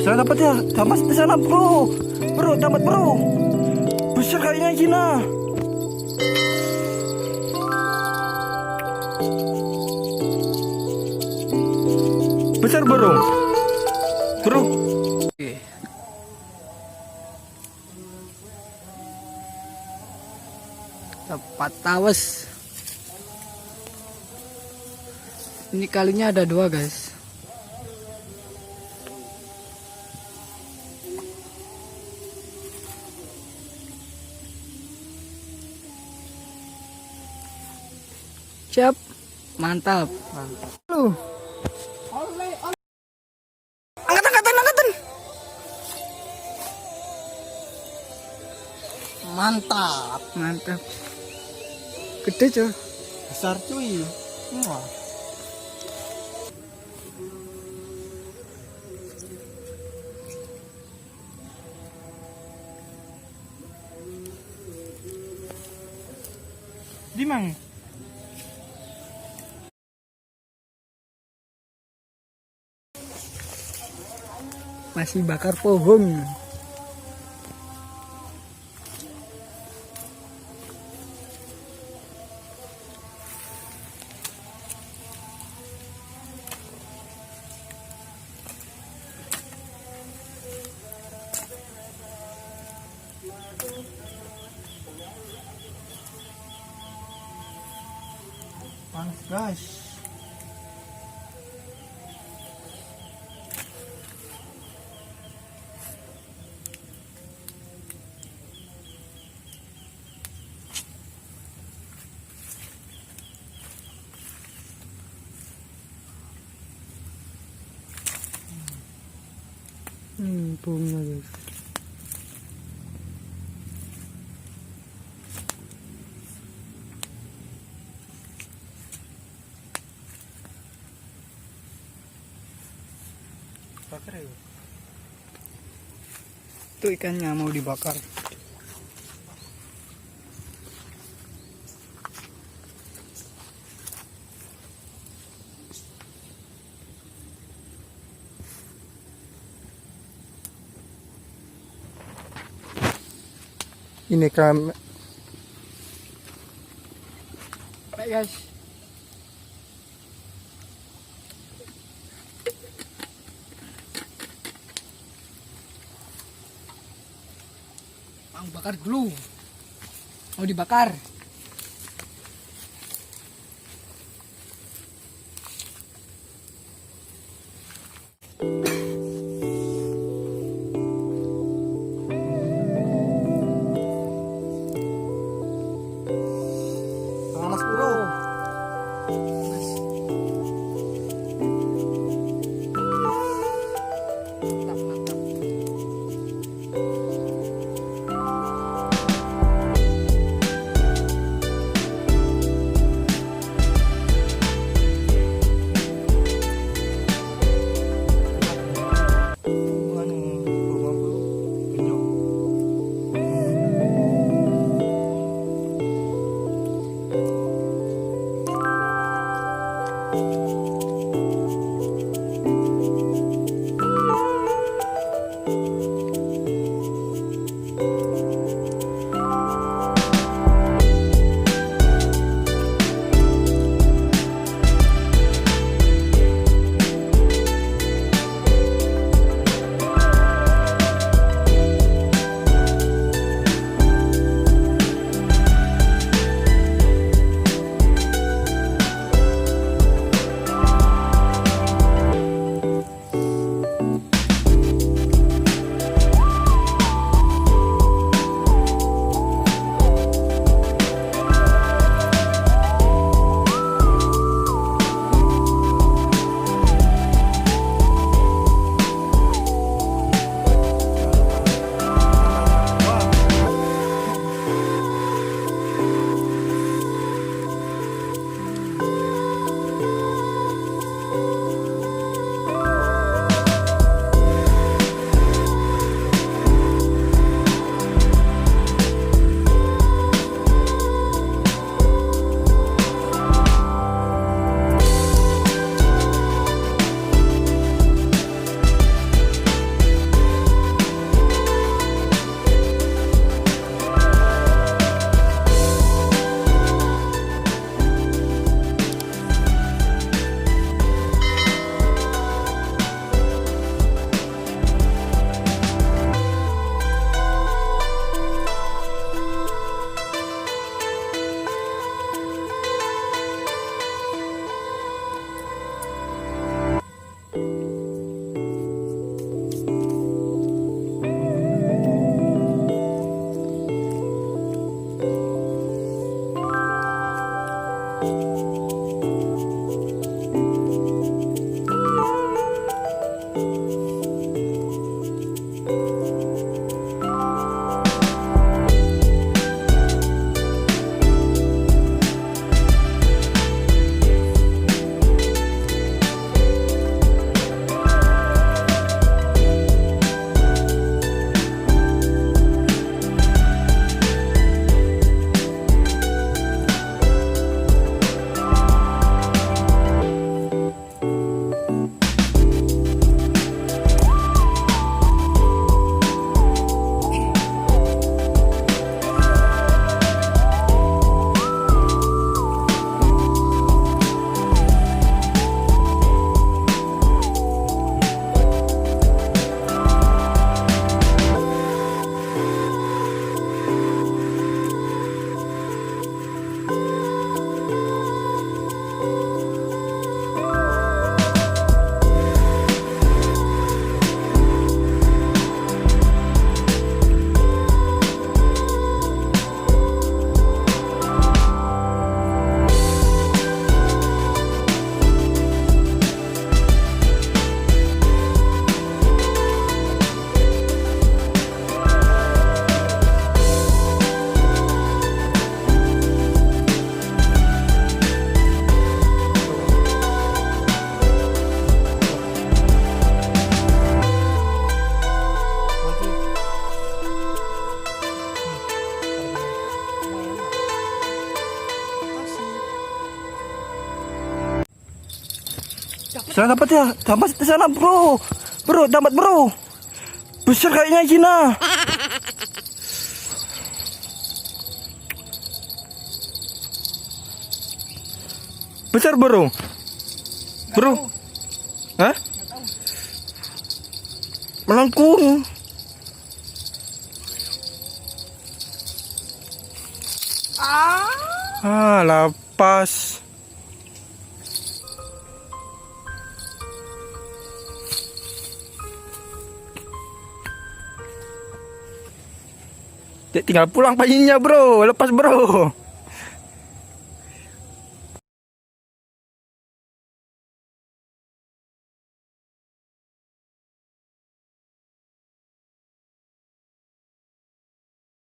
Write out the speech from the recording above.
Saya dapat ya, dapat di sana bro. Bro, dapat bro. Besar kayaknya Cina. Besar bro. Bro. Oke. Dapat tawes. Ini kalinya ada 2 guys. Siap, mantap. Lu, angkatan. Mantap. Gede cuy. Besar cuy. Wah. Dimang. Masih bakar pohon. Panas guys. Bunga guys. Bakar ya. Itu ikannya mau dibakar. Ini kan Baik guys. Mau bakar dulu. Mau dibakar. panas bro. Mantap. Sana dapat ya. Dapat di sana bro. Bro, dapat bro. Besar kayaknya Cina. Besar bro. Bro. Hah? Melengkung. Lapas. Tinggal pulang paginya bro. Lepas bro.